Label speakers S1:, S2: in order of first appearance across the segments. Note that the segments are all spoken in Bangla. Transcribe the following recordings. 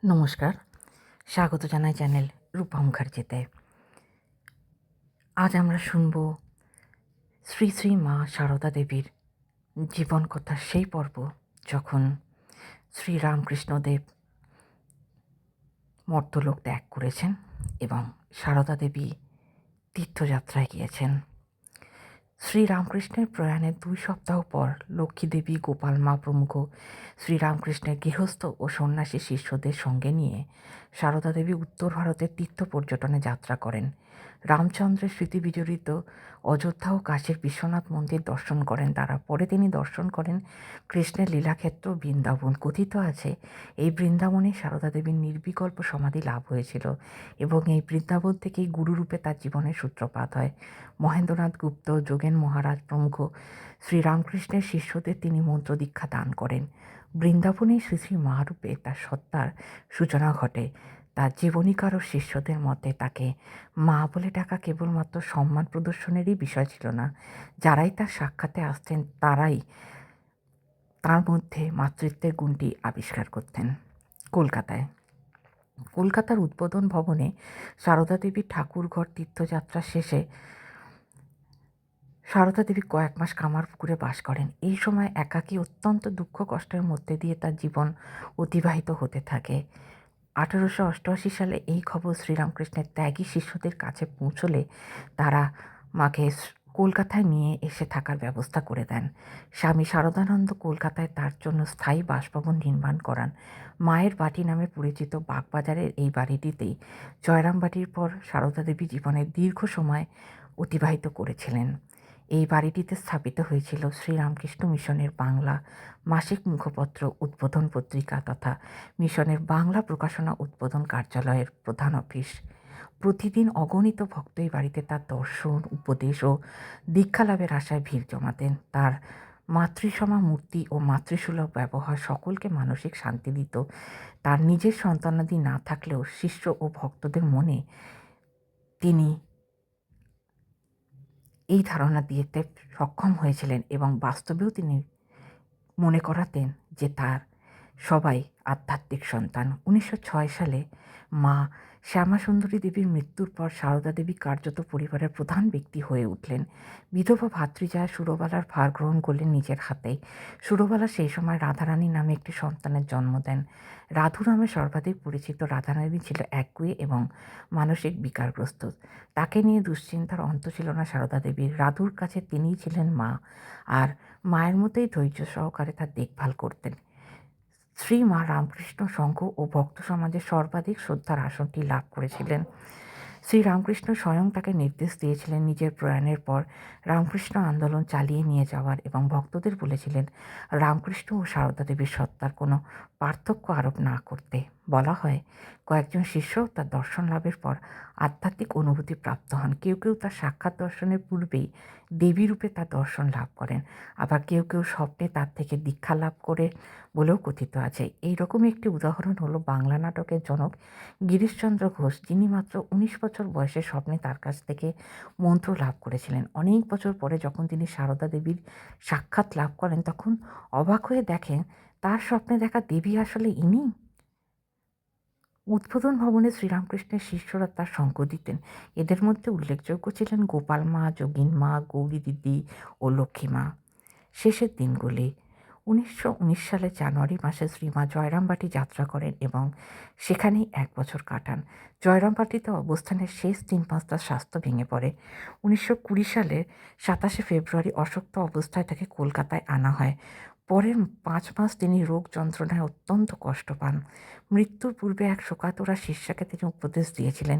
S1: নমস্কার, স্বাগত জানাই চ্যানেল রূপা মুখার্জিতে। আজ আমরা শুনব শ্রী শ্রী মা সারদা দেবীর জীবন কথার সেই পর্ব যখন শ্রী রামকৃষ্ণদেব মর্ত্যলোক ত্যাগ করেছেন এবং সারদা দেবী তীর্থযাত্রায় গিয়েছেন। শ্রীরামকৃষ্ণের প্রয়াণের 2 সপ্তাহ পর লক্ষ্মীদেবী, গোপাল মা প্রমুখ শ্রীরামকৃষ্ণের গৃহস্থ ও সন্ন্যাসী শিষ্যদের সঙ্গে নিয়ে সারদা দেবী উত্তর ভারতের তীর্থ পর্যটনে যাত্রা করেন। রামচন্দ্রের স্মৃতি বিজড়িত অযোধ্যা ও কাশীর বিশ্বনাথ মন্দির দর্শন করেন তারা। পরে তিনি দর্শন করেন কৃষ্ণের লীলাক্ষেত্র বৃন্দাবন। কথিত আছে এই বৃন্দাবনে সারদা দেবীর নির্বিকল্প সমাধি লাভ হয়েছিল এবং এই বৃন্দাবন থেকেই গুরুরূপে তার জীবনের সূত্রপাত হয়। মহেন্দ্রনাথ গুপ্ত, যোগেন মহারাজ প্রমুখ শ্রীরামকৃষ্ণের শিষ্যদের তিনি মন্ত্র দীক্ষা দান করেন। বৃন্দাবনে শ্রী শ্রী মহারূপে তার সত্তার সূচনা ঘটে। তার জীবনীকার ও শিষ্যদের মতে তাকে মা বলে ডাকা কেবলমাত্র সম্মান প্রদর্শনেরই বিষয় ছিল না। যারাই তার সাক্ষাতে আসতেন তারাই তার মধ্যে মাতৃত্বের গুণটি আবিষ্কার করতেন। কলকাতার উদ্বোধন ভবনে সারদা দেবীর ঠাকুরঘর তীর্থযাত্রা শেষে সারদা দেবী কয়েক মাস কামারপুকুরে বাস করেন। এই সময় একাকী অত্যন্ত দুঃখ কষ্টের মধ্যে দিয়ে তার জীবন অতিবাহিত হতে থাকে। 1888 সালে এই খবর শ্রীরামকৃষ্ণের ত্যাগী শিষ্যদের কাছে পৌঁছলে তারা মাকে কলকাতায় নিয়ে এসে থাকার ব্যবস্থা করে দেন। স্বামী শারদানন্দ কলকাতায় তার জন্য স্থায়ী বাসভবন নির্মাণ করান। মায়ের বাটি নামে পরিচিত বাগবাজারের এই বাড়িটিতেই জয়রামবাটির পর সারদা দেবী জীবনের দীর্ঘ সময় অতিবাহিত করেছিলেন। এই বাড়িটিতে স্থাপিত হয়েছিল শ্রীরামকৃষ্ণ মিশনের বাংলা মাসিক মুখপত্র উদ্বোধন পত্রিকা তথা মিশনের বাংলা প্রকাশনা উদ্বোধন কার্যালয়ের প্রধান অফিস। প্রতিদিন অগণিত ভক্ত এই বাড়িতে তার দর্শন, উপদেশ ও দীক্ষা লাভের আশায় ভিড় জমাতেন। তার মাতৃসমা মূর্তি ও মাতৃসুলভ ব্যবহার সকলকে মানসিক শান্তি দিত। তার নিজের সন্তানাদি না থাকলেও শিষ্য ও ভক্তদের মনে তিনি এই ধারণা দিতে সক্ষম হয়েছিলেন এবং বাস্তবেও তিনি মনে করাতেন যে তার সবাই আধ্যাত্মিক সন্তান। 1906 সালে মা শ্যামাসুন্দরী দেবীর মৃত্যুর পর সারদা দেবী কার্যত পরিবারের প্রধান ব্যক্তি হয়ে উঠলেন। বিধবা ভাতৃজা সুরবালার ভার গ্রহণ করলেন নিজের হাতেই। সুরবালা সেই সময় রাধারানী নামে একটি সন্তানের জন্ম দেন। রাধু নামে সর্বাধিক পরিচিত রাধারানী ছিল একগুঁয়ে এবং মানসিক বিকারগ্রস্ত। তাকে নিয়ে দুশ্চিন্তার অন্ত ছিল না সারদা দেবীর। রাধুর কাছে তিনিই ছিলেন মা, আর মায়ের মতোই ধৈর্য সহকারে তার দেখভাল করতেন। শ্রী মা রামকৃষ্ণ সংঘ ও ভক্ত সমাজের সর্বাধিক শ্রদ্ধার আসনটি লাভ করেছিলেন। শ্রীরামকৃষ্ণ স্বয়ং তাকে নির্দেশ দিয়েছিলেন নিজের প্রয়াণের পর রামকৃষ্ণ আন্দোলন চালিয়ে নিয়ে যাওয়ার এবং ভক্তদের বলেছিলেন রামকৃষ্ণ ও সারদা দেবীর সত্তার কোনো পার্থক্য আরোপ না করতে। বলা হয় কয়েকজন শিষ্য তার দর্শন লাভের পর আধ্যাত্মিক অনুভূতি প্রাপ্ত হন। কেউ কেউ তার সাক্ষাৎ দর্শনের পূর্বেই দেবী রূপে তার দর্শন লাভ করেন, আবার কেউ কেউ স্বপ্নে তার থেকে দীক্ষা লাভ করে বলেও কথিত আছে। এইরকমই একটি উদাহরণ হলো বাংলা নাটকের জনক গিরিশচন্দ্র ঘোষ, যিনি মাত্র 19 বছর বয়সে স্বপ্নে তার কাছ থেকে মন্ত্র লাভ করেছিলেন। অনেক বছর পরে যখন তিনি সারদা দেবীর সাক্ষাৎ লাভ করেন তখন অবাক হয়ে দেখেন তার স্বপ্নে দেখা দেবী আসলে ইনি। উদ্বোধন ভবনে শ্রীরামকৃষ্ণের শিষ্যরা তার সঙ্গ দিতেন। এদের মধ্যে উল্লেখযোগ্য ছিলেন গোপাল মা, যোগিন মা, গৌরী দিদি ও লক্ষ্মী মা। শেষের দিনগুলি 1919 সালের জানুয়ারি মাসে শ্রীমা জয়রামবাটি যাত্রা করেন এবং সেখানেই 1 বছর কাটান। জয়রামবাটিতে অবস্থানের শেষ 3 মাস তার স্বাস্থ্য ভেঙে পড়ে। 1920 সালের 27 ফেব্রুয়ারি অসুস্থ অবস্থায় তাকে কলকাতায় আনা হয়। পরের 5 মাস তিনি রোগ যন্ত্রণায় অত্যন্ত কষ্ট পান। মৃত্যুর পূর্বে এক শোকাতুরা শিষ্যাকে তিনি উপদেশ দিয়েছিলেন,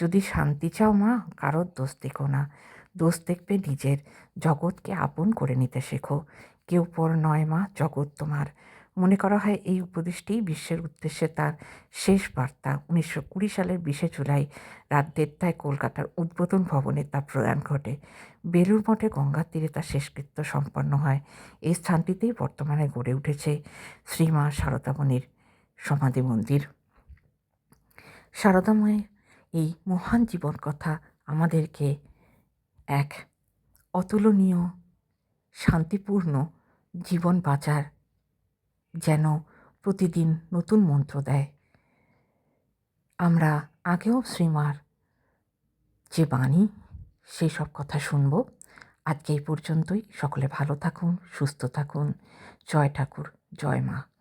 S1: যদি শান্তি চাও মা, কারোর দোষ দেখো না, দোষ দেখবে নিজের। জগৎকে আপন করে নিতে শেখো। কেউ পর নয় মা, জগৎ তোমার। মনে করা হয় এই উপদেশটিই বিশ্বের উদ্দেশ্যে তার শেষ বার্তা। 1920 সালের 20 জুলাই রাত 1:30টায় কলকাতার উদ্বোধন ভবনে তার প্রয়াণ ঘটে। বেলুড় মঠে গঙ্গার তীরে তার শেষকৃত্য সম্পন্ন হয়। এই স্থানটিতেই বর্তমানে গড়ে উঠেছে শ্রীমা সারদামণির সমাধি মন্দির। সারদা মায়ের এই মহান জীবন কথা আমাদেরকে এক অতুলনীয় শান্তিপূর্ণ জীবন বাঁচার যেন প্রতিদিন নতুন মন্ত্র দেয়। আমরা আগেও শ্রীমার যে বাণী সেই সব কথা শুনব। আজকে এই পর্যন্তই। সকলে ভালো থাকুন, সুস্থ থাকুন। জয় ঠাকুর, জয় মা।